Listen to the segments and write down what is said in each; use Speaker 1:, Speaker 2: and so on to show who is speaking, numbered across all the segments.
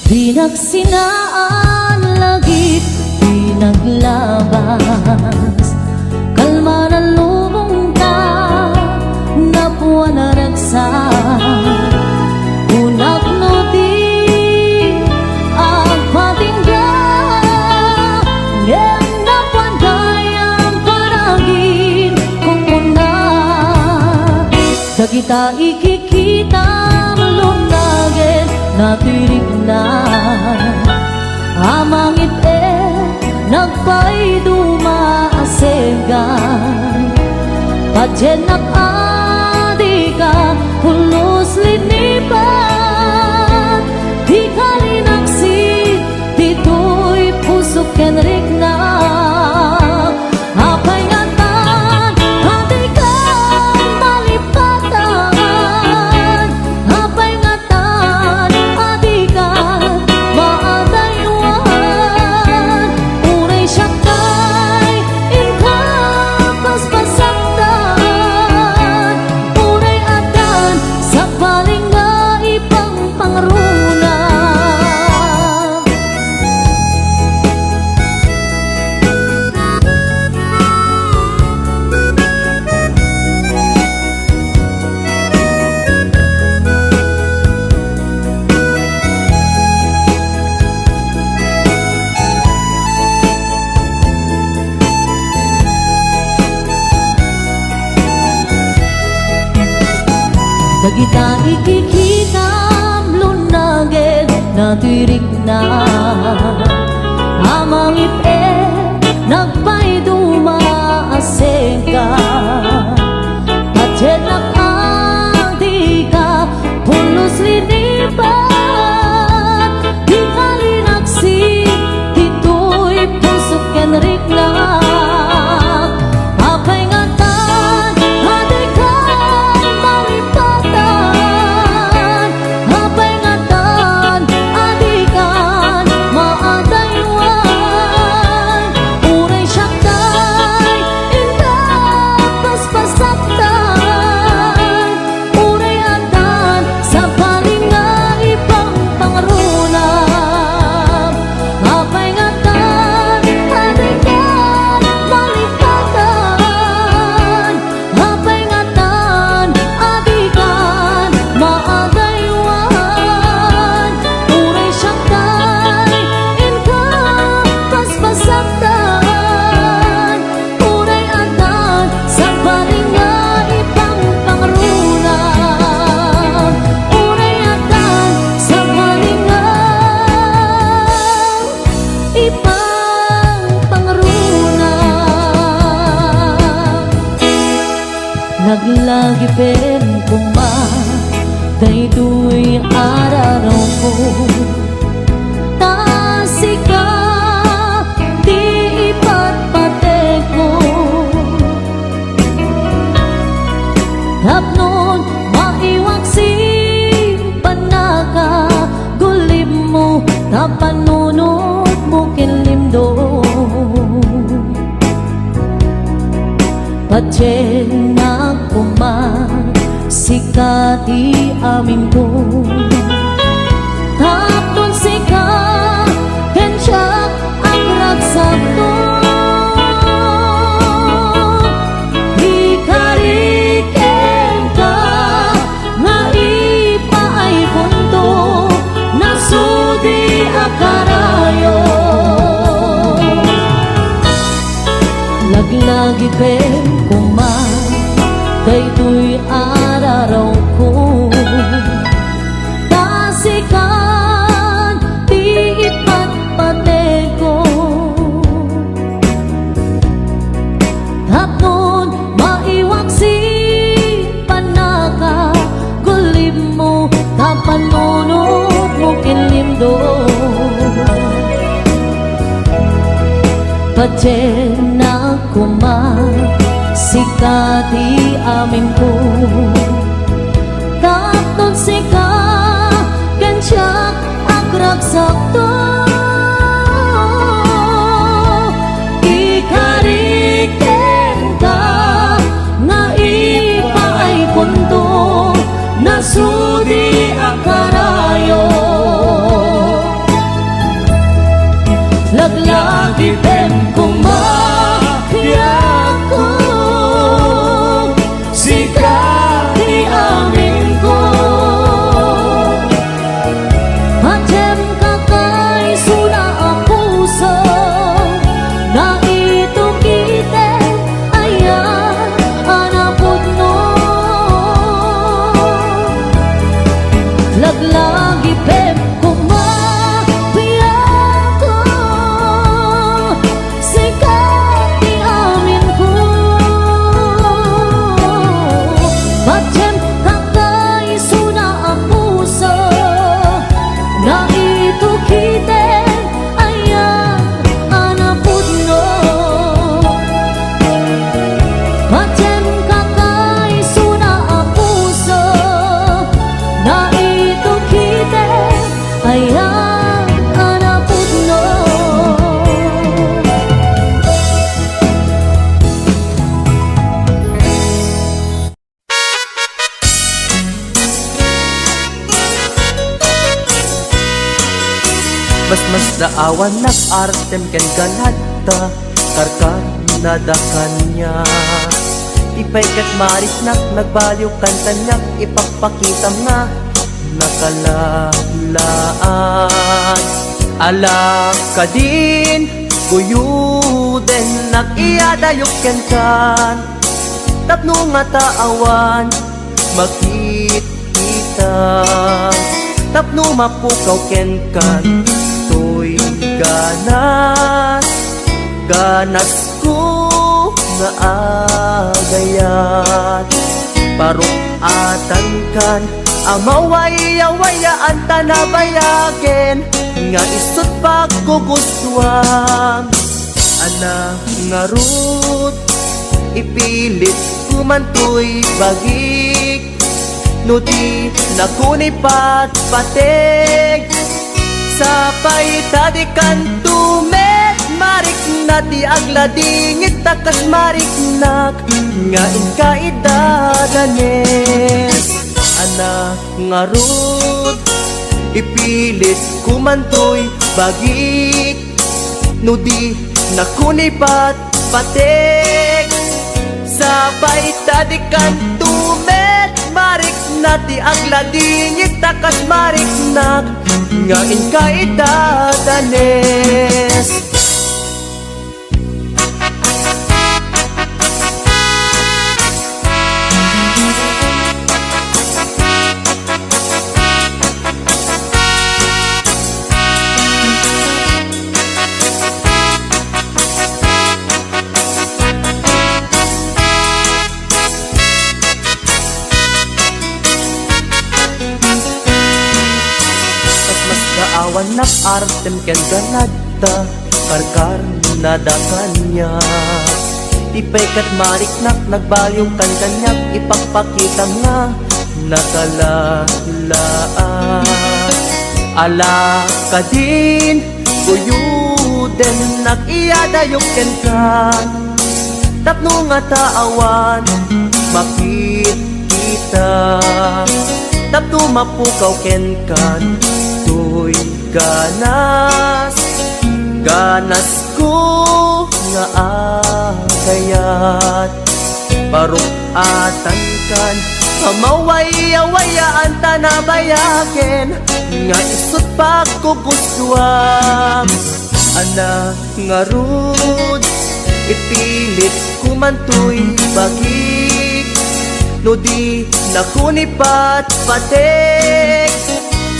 Speaker 1: Pinagsinaan lagip, pinaglabas, kalma na lubong ta, napwa na ragsak. Unak no di ang patingga, ngem napanday ang paragin kung una. Dagita ikikita malunagin natirig na amangit nagpay dumaasegan padyenak adi ka pulos linipan di kalinaksid dito'y pusok kenrik na apay ngatan adi ka malipatan apay ngatan adi ka maadaywan uray syaktay inka paspasaktan uray adan sa paling nga ipang pangruna. Dagita ikikitam lunagin natirig na amangit nagpay dumaasegan padyenak adi ka pulos linipan di kalinaksid dito'y pusok kenrik na apay ngatan adi ka malipatan apay ngatan adi kan maadaywan uray syaktay inka paspasaktan uray adan sa paling nga ipang pangruna apay ngatan adi kan malipatan apay ngatan adi kan maadaywan uray syaktay inka paspasaktan uray adan sa paling nga ipang pangruna uray adan sa paling nga ipang pangruna. Naglagi pen kuma daytoy araraw ko tasika di ipatpate ko tapnon maiwag si panaka gulim mo tapanunod mo kinlimdo padyenak kuman sikati amin ko tapnon sika kensyak ang ragsak ko di kariken ka nga ipaay punto nasudi akarayo laglagi pen kuman daytoy araraw ko tasikan di ipatpate ko tapnon maiwag si panaka gulim mo tapanunod mo kinlimdo padyenak kuman sikati amin ko tapnon sika kensyak ang ragsak to ikariken ka nga ipaay punto nasudi ang karayo
Speaker 2: Mas daawan nag-artem ken ganadta karkar nada kanya. Ipay kat maris nagbaliw kantanyak ipagpakita nga nakalalaan. Ala ka din guyuden nag-iyadayok ken kan tapno nga taawan makita tapno mapukaw ken kan toy ganas ko nga agayat parukatan kan amawaya-wayaan tanabayagen nga isut pagkugustuhan ana nga rut ipilit kumantoy bagik nuti nakuni patpatek sapay tadikan tumet marik nati agladingit takas marik nak nga inkaidadanes ana nga rut ipilit kumantoy bagik nudi nakuni patpatek sabay tadikan tumet marik nati agladingit takas marik nak nga inkaidadanes. Awan nag-artem ken ganadta karkar nada kanya. Tipay kat marik nagbaliw kan kanyak ipagpakita nga nakalalaan. Ala ka din guyuden nag-iyadayok ken kan tapno nga taawan makita tapno mapukaw ken kan toy ganas ko nga agayat parukatan kan amawaya-wayaan tanabayaken nga isut pagkugustuhan ana nga rud ipilit kumantoy bagik nudi nakuni patpatek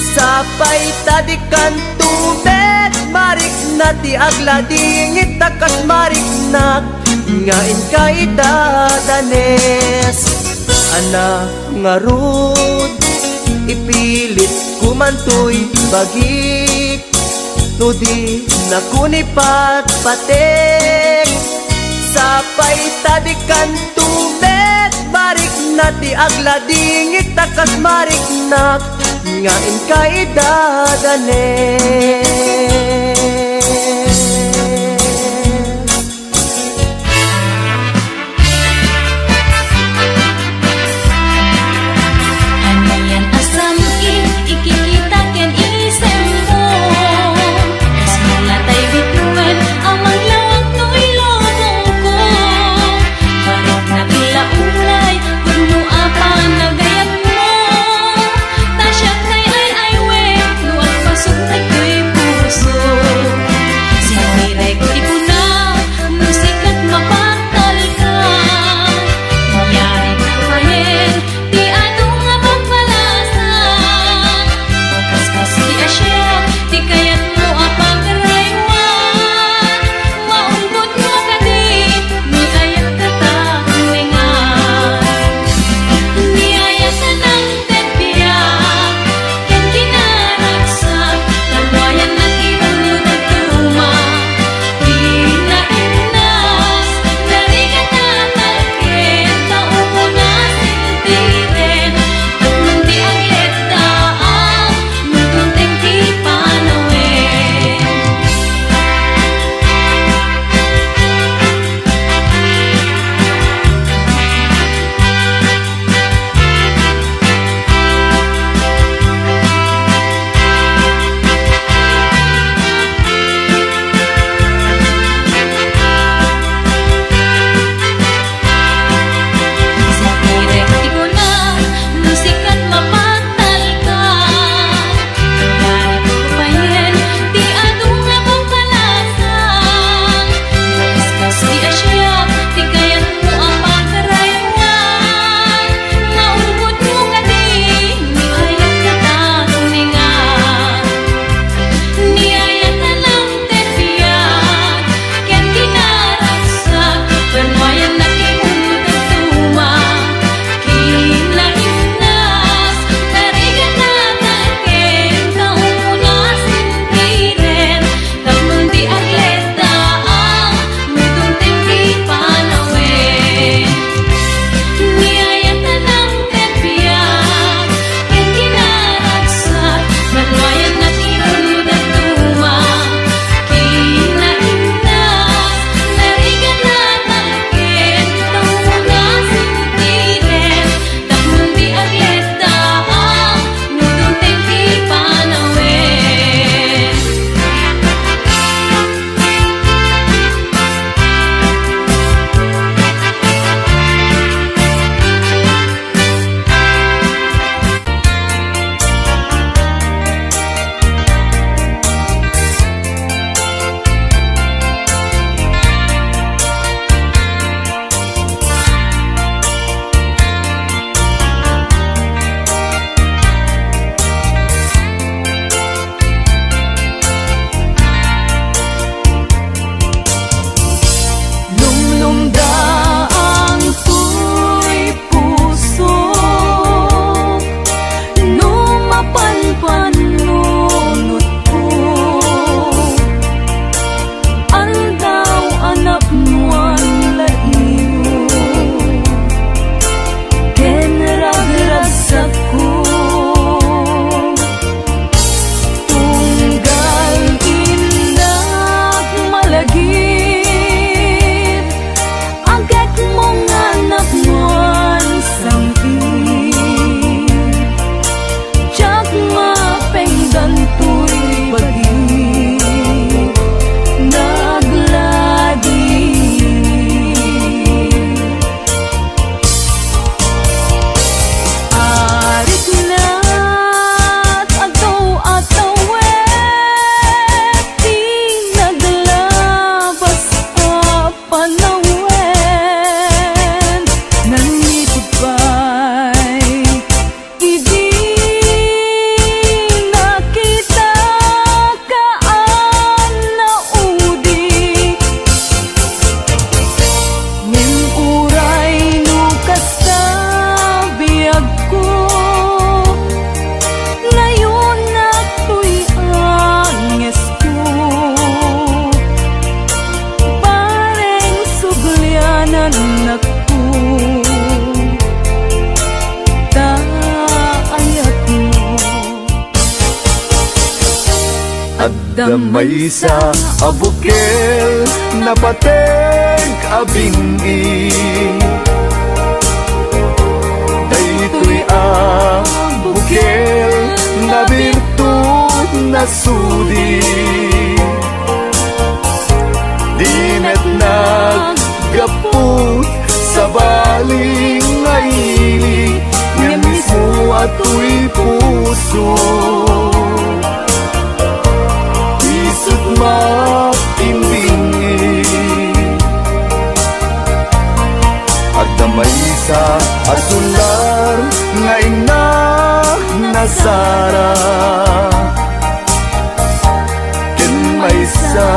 Speaker 2: sapay tadikan tumet marik nati agladingit takas marik nak nga inkaidadanes ana nga rud ipilit kumantoy bagik nudi nakuni patpatek sapay tadikan tumet marik nati agladingit takas marik nak nga inkaidadanes.
Speaker 1: Ano yan asam ikikita ken isem mo kas malatay bituan amang lawag no'y lobong ko parok na ilaulay puno apang nagayat mo tasya kay ay we luwag pasok na ko'y puso.
Speaker 3: Agdamay sa abukel napateg abingi daytoy abukel na birtud na sudi dimet naggapot sa baling ngaili nga mismo ato'y puso isut matimbingi agdamay sa asular nga inak nasara ken may sa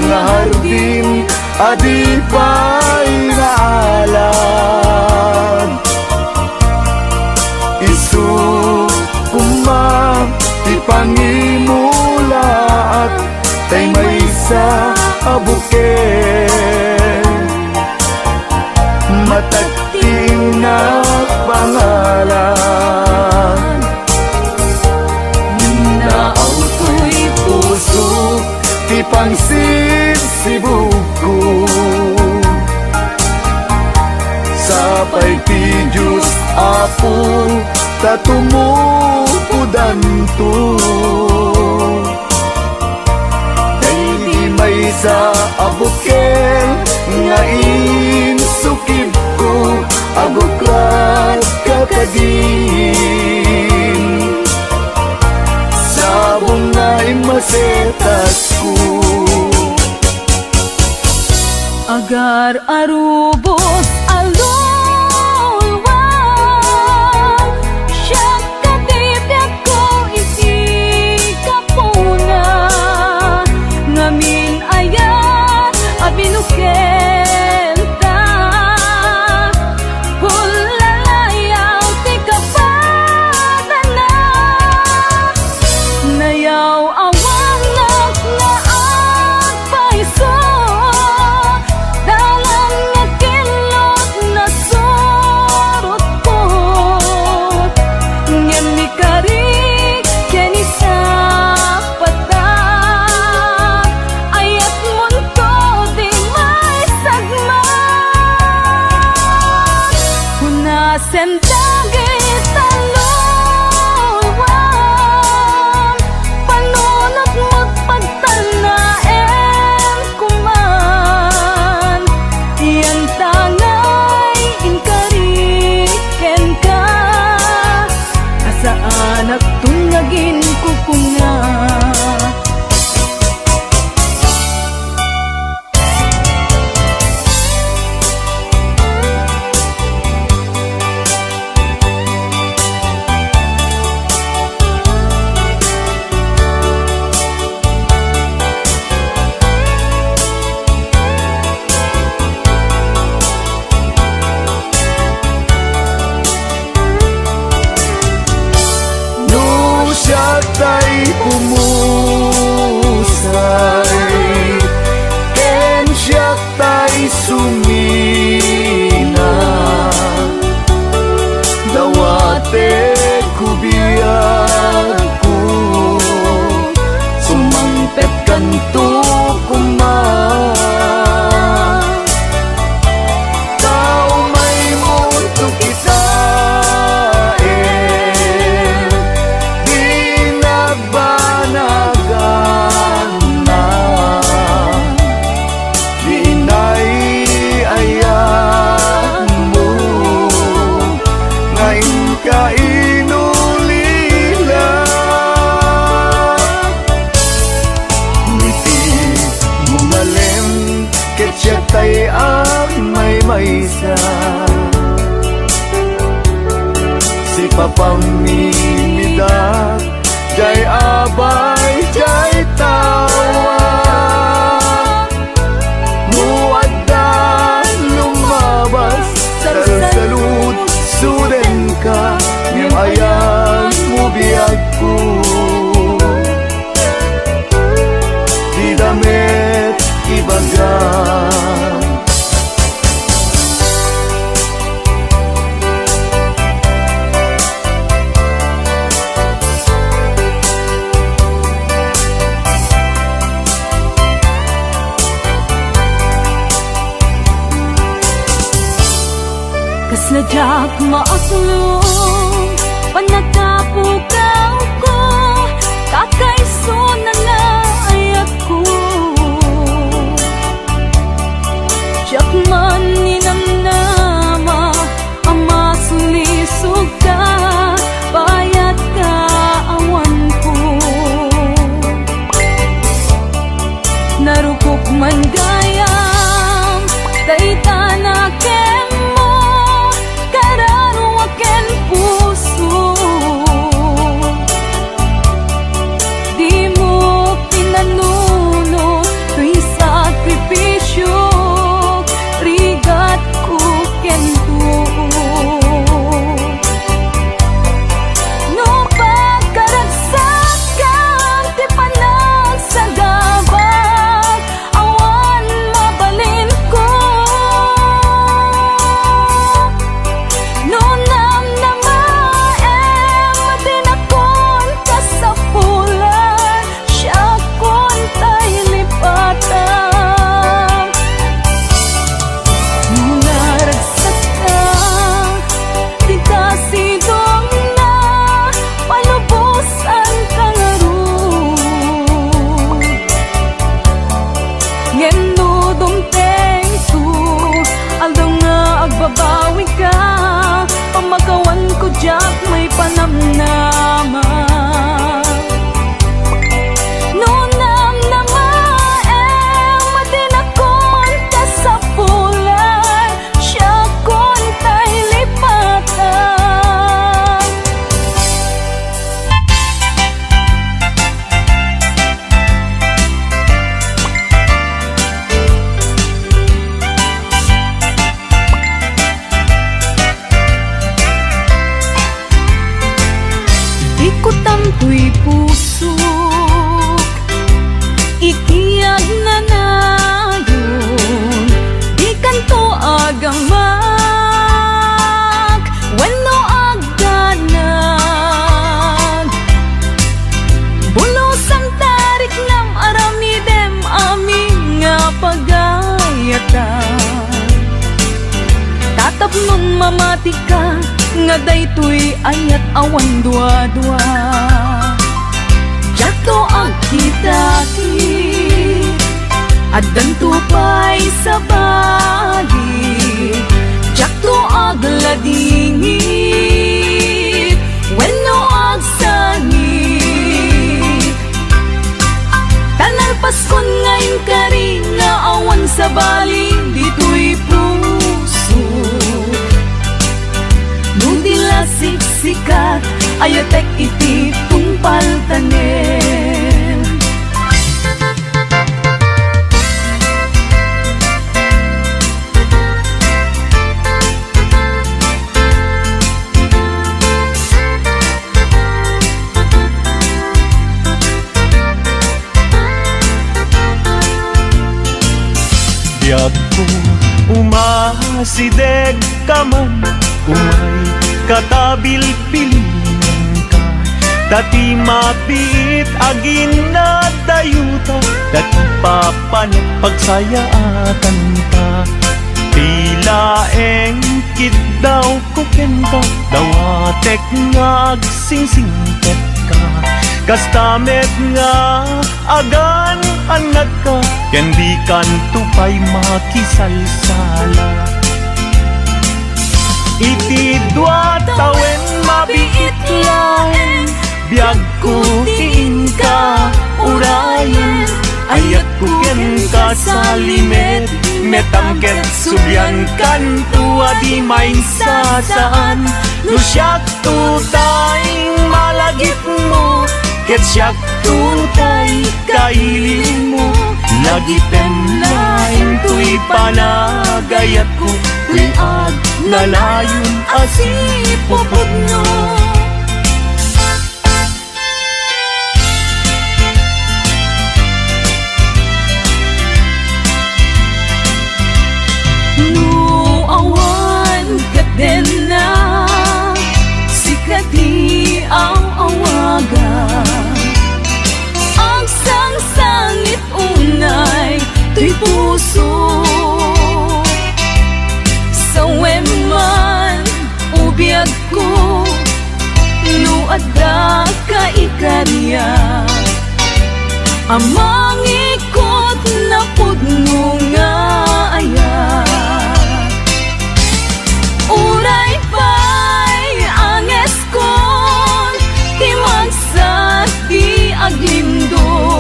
Speaker 3: nga hardin adipay nga alam isu kumam ipangimula at tay may sa abuken matagting na pangalan naaw to'y puso ti pangsin si buko sapay ti Diyos apo tatumupudan to di may sa abukel nga insukib ko abuklat kakadin sabong nga imasetas ko
Speaker 1: Agar arubos alulwa siya katibyak ko iti kapuna ngamin ayat abinuken ta hulalayaw ti kapadana nayaw awang na agpaiso dalam nga kilot na surot ko ngem ni kari keni sa pata ayat munto di may sagma hunasen dagit talulwan panunot mo't pagtanaem kuman iyan tangay inkariken ka asaan at tungagin kukunga
Speaker 3: no siya tay pumusay ken siya tay sumina dawate kubiyak ko sumangpet kanto kuman tao may mundo kita di nagbanagan na di inay-ayan mo ngayon ka inulila ngiti mo malem ket siya tay ang may maysa si papamimidak jay abay jay tawa muadda lumabas sa salud suden ka ngem ayan mo biyag ko di damit ibagan
Speaker 1: maaslong panagkapukaw ko kakaiso na naayat ko Tiyak man ninamnama ama sulisog ka bayat ka awan ko narukok man gayam dayta na mo kararuwaken puso di mo pinanuno tuy sakripisyo rigat ko kento no pagkaragsakan ti panagsagabag awan mabalin ko no namnamaem madinakon kasapulan siya kon tay lipatan naragsak ka di kasidong na palubusan ka nga ron ngendo dumteng su aldaw nga agbabawi ka pamagawan ko jak may panamnama no namnamaem madinakon kasapulan siya kon tay lipatan ikutam tuy puso ikiyag na nayon di kanto agamak wenno agdanag bulusang tarik nam aramidem aming nga pagayatan tatapnon mamati ka nga daytoy ayat awan dua-dua Jato ang kitaki Addan tupay sa bali Jato ag ladingit Wenno ag sangit Tanalpas kon ngayon kari nga awan sa bali dito'y puso Nudila siksikat ayatek iti tungpal tanem
Speaker 3: Biyag ko umasideg ka man umay katabil pilihan ka dati mapit agin na dayuta dati papalit pagsayaatan ta tila engkit daw kukenta dawatek nga agsingsingket ka kastamet nga agan anad ka kendi kan tupay makisalsala iti dua tawen mabiit laeng biag ko tiin ka urayan ayat ko ken ka sa limet metangket subyan kan tua di main sasaan no siyak tutay malagit mo ket siyak tutay kailin mo lagi lain tuy panagayat ko tuy ag nalayon asipupod no awan kaden na sikati ang awagan ang sangsangit unay tuy puso sa weman
Speaker 1: ikarya. Amang ikot na pudno nga aya. Uray pa'y ang eskon, ti magsat di aglindo,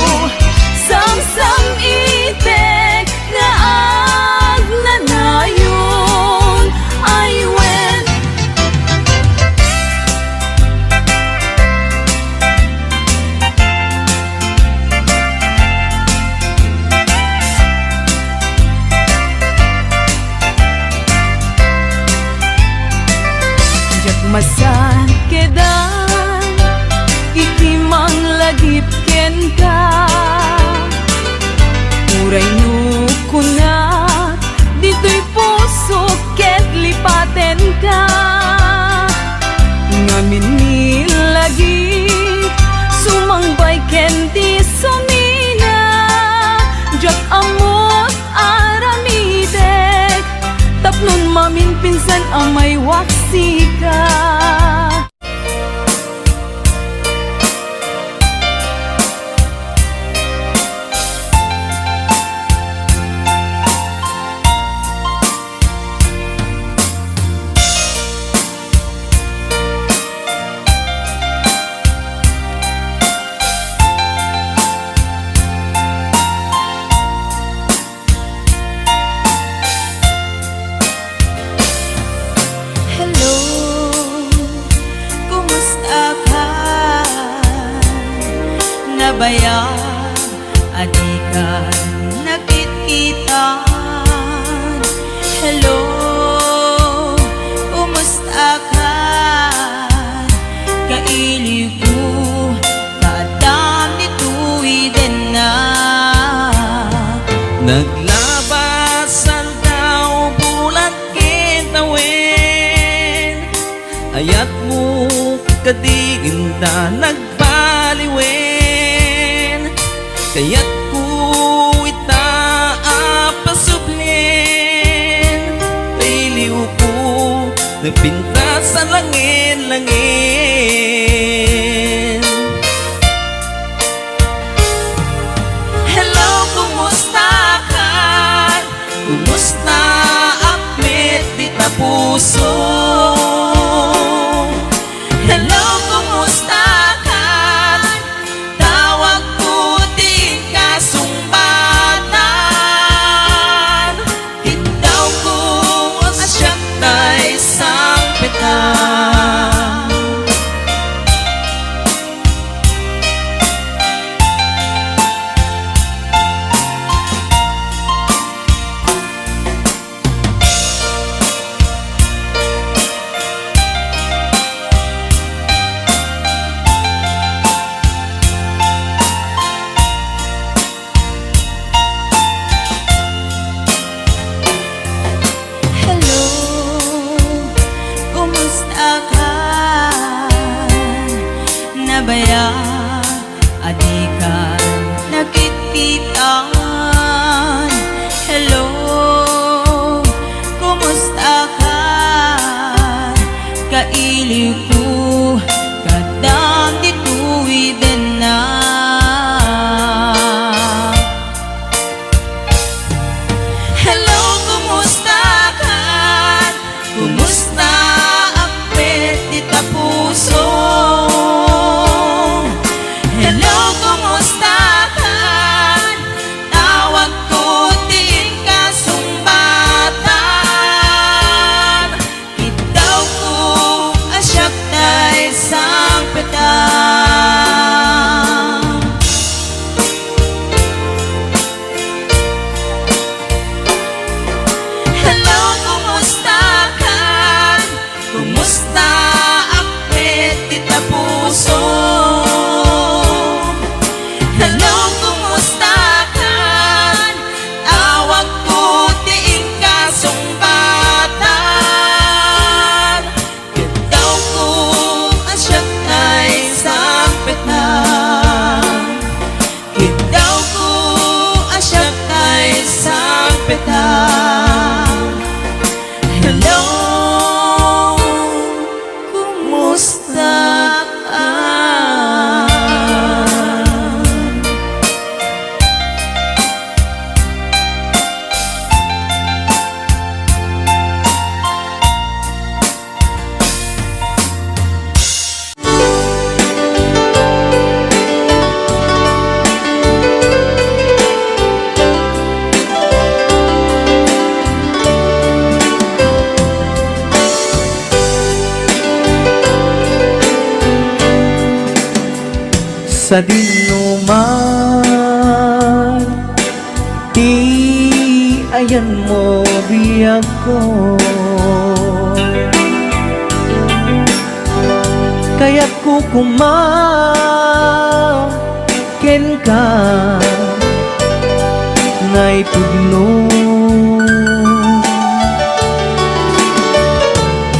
Speaker 1: samsam itek nga agnanayon. Ay wen masan kedan ikimang lagip ken ka. Uray no kunat dito'y puso ket lipaten ka. Ngamin ni lagi sumangbay ken ti sumina, jak amot aramidek tapnon mamin pinsan amay waksi ka.
Speaker 4: Nabayag, adikan, nakitkitan. Hello, kumusta ka? Kailiw ko, kaadam nito'y din na.
Speaker 2: Naglabasan daw bulan kitawin, ayat mo kadiginda nagbaliwen, kaya't ko itaapasublin, nailiw ko nagpinta sa langin-langin.
Speaker 4: Hello, kumusta ka? Kumusta apit di ta puso? Hello, kumusta ka? Tawag ko di kasumbatan. Itaw ko asyak tay sampitan. Hello, kumusta ka? Nabayag, adikan, nakitkitan. Hello, kumusta ka? Kailiw ko, kadam dito'y din na. Hello, kumusta ka? Kumusta apit di ta puso? Hello, kumusta ka?
Speaker 2: sa dinuman, di ayan mo biyag ko. Kaya't kukumaken ka ngay pudno.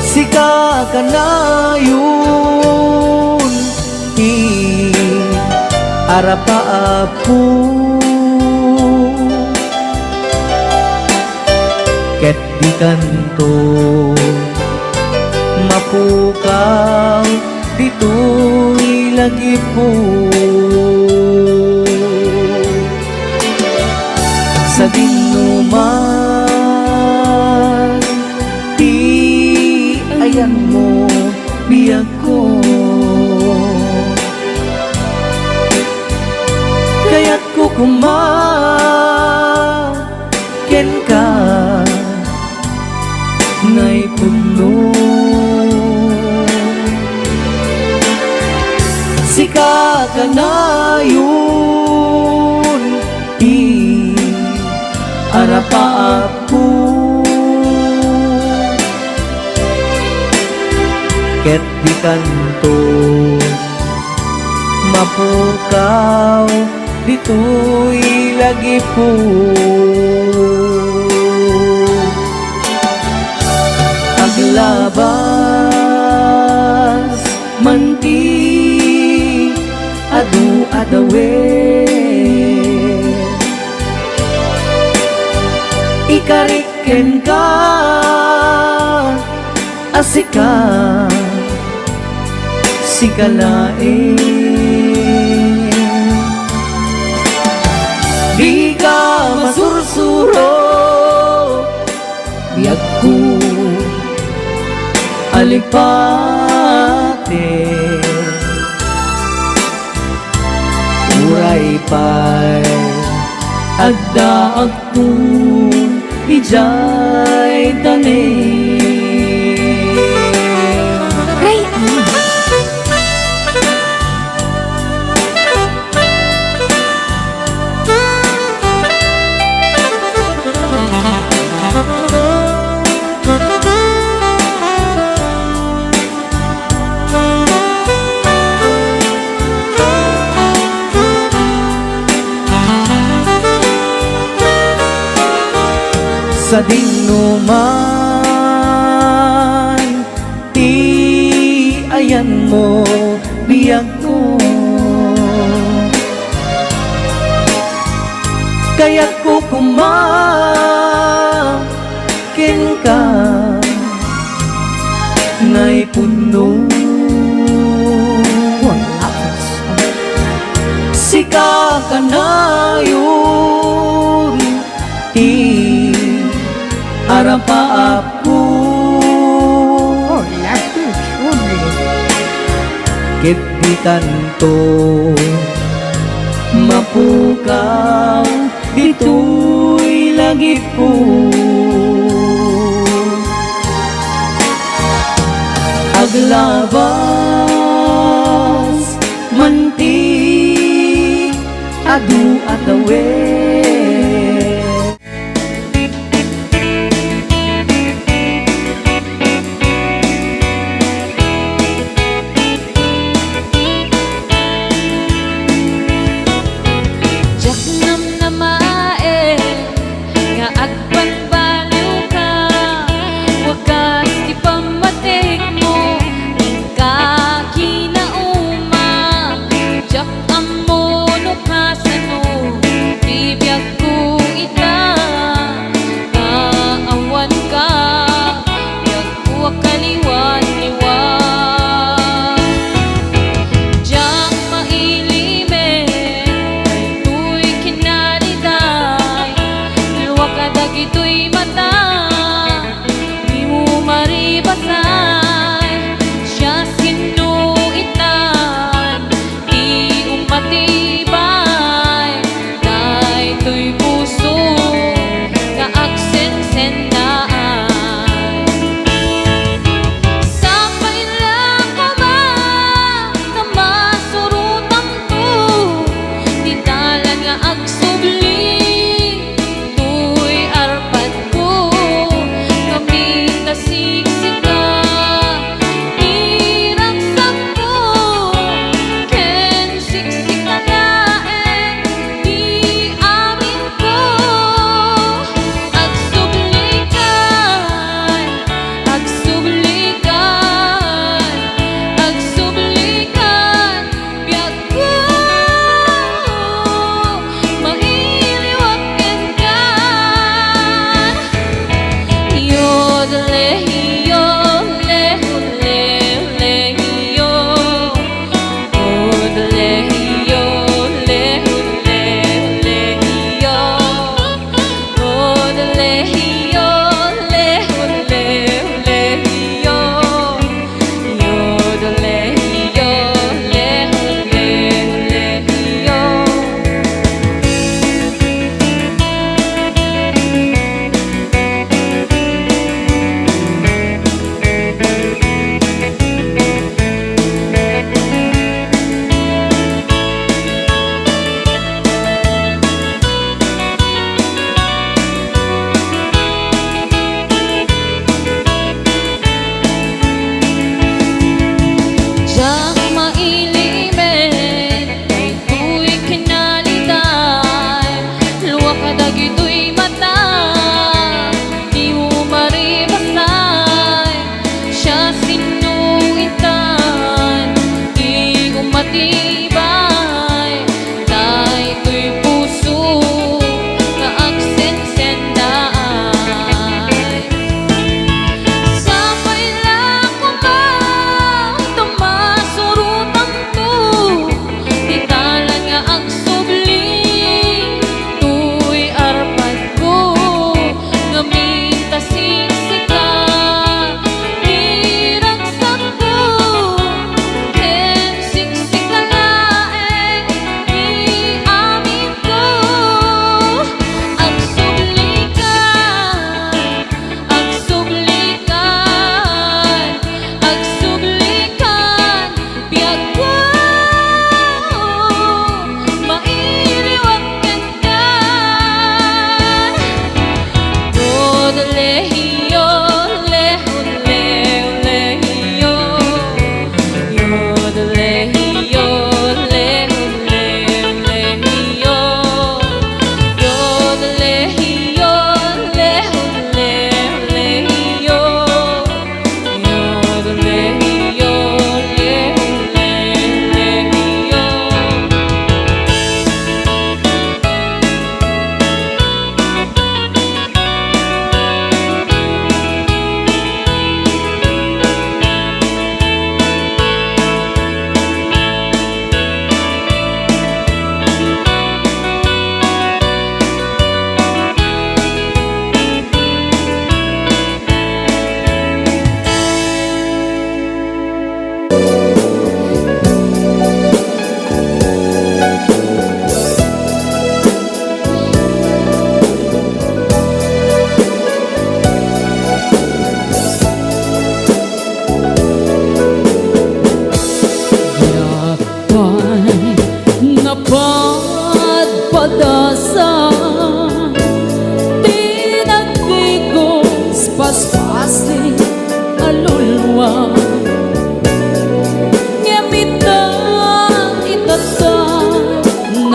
Speaker 2: Sika ka na yun, arapa apu ket di kanto mapukaw dito'y lagi po sa dinuman, di ayan mo biyag ko. Kaya't kukumaken ka ngay puno. Sika ka na yun, di arapa ako ket di kanto mapukaw dito'y lagi po. Aglabas manti adu adawe, ikariken ka asika sikalae. Di ka masursuro biyag ko alipate, uray pa'y agdaag kong ijay tanim. Sa dinuman, di ayan mo biyag ko. Kaya't kukumaken ka ngay puno. Sika ka na yun, arapa ako ket di kanto mapukaw dito'y lagi po. Aglabas manti adu adawe,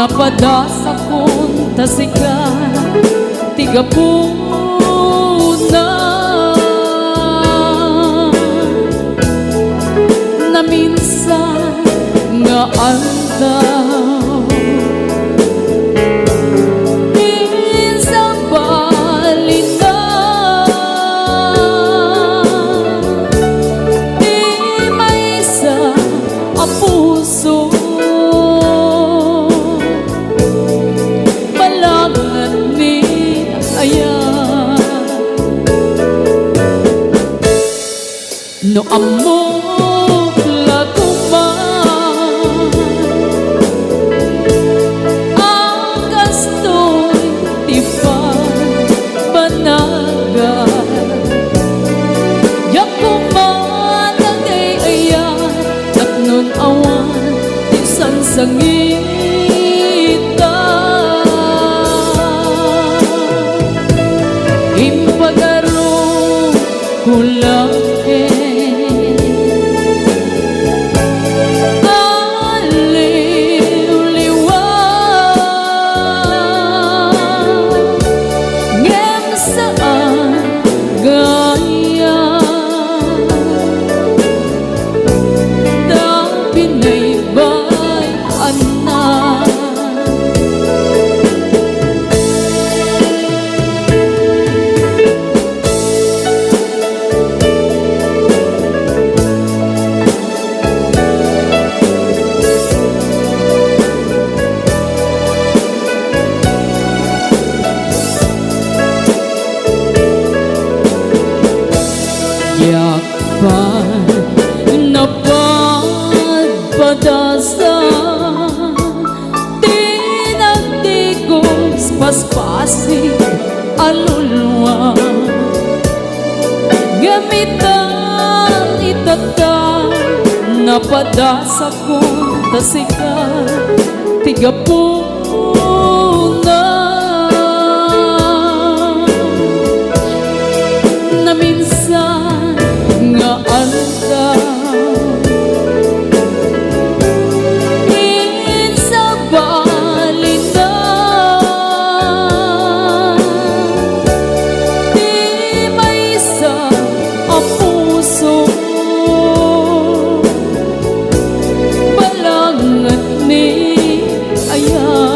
Speaker 1: napadasa kong tasikan tigapuna na minsan nga aldaw minsan balina di may sa ang puso balangan ni ayan no amok laguman ang gasto'y tipa banagan yakuman ang ayan at nun awan isang sangita impagaro kulang yakpan napadpadasa tinagdigos paspasi alulwa gamitan itata napadasa kong tasika tigapuna na minsan nga aldaw minsa balina di may sa ang puso balangan ni ayan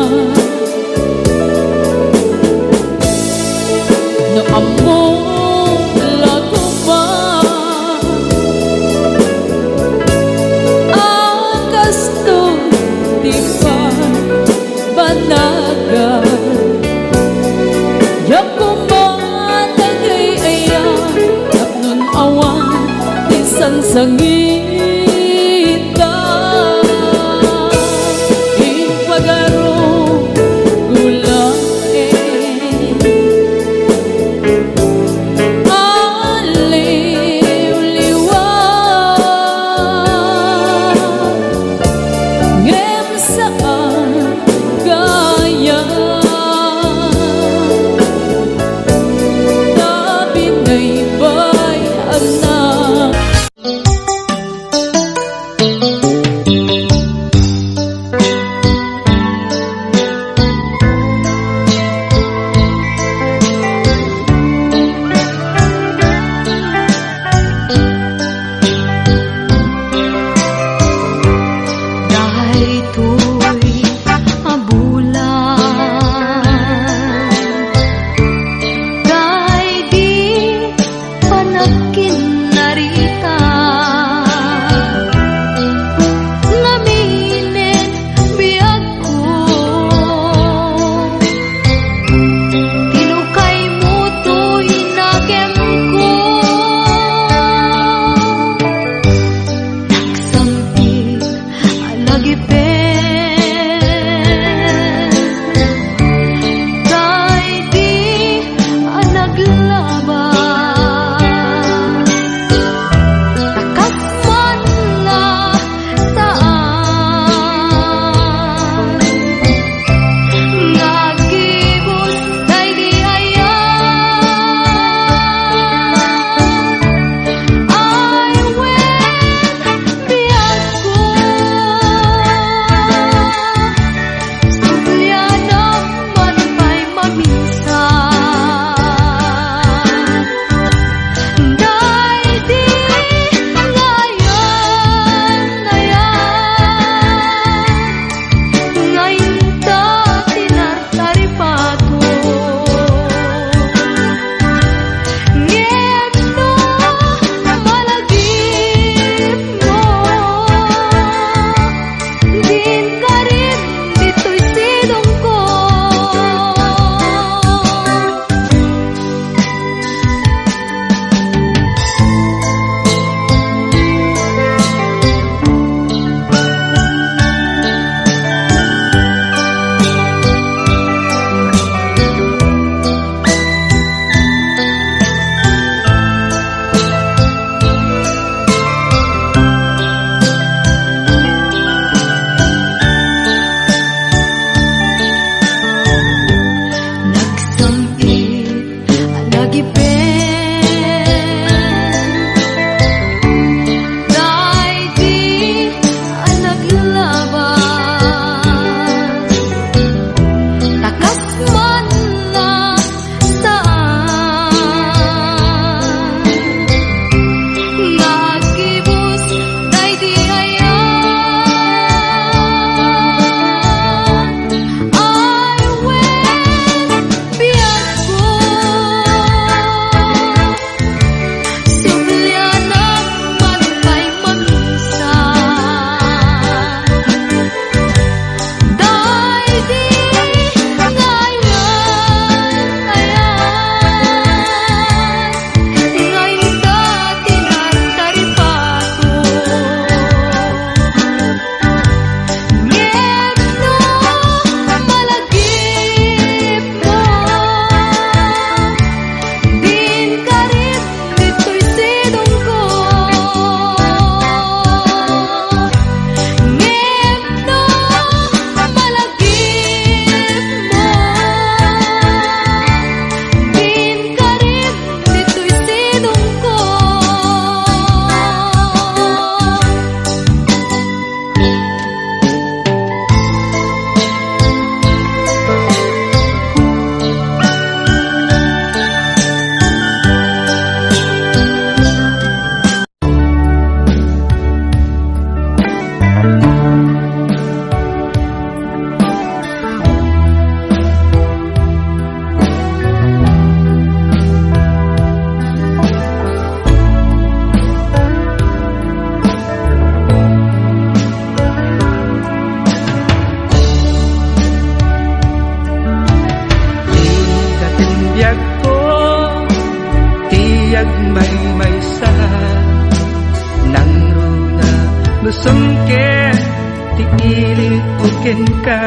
Speaker 5: nilikukin ka.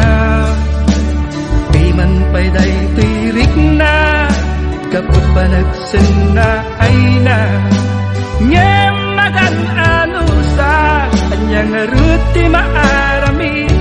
Speaker 5: Di man pa'y day tirik na, kapag panagsin na ay na. Ngayon magan ano sa kanyang ruti maarami.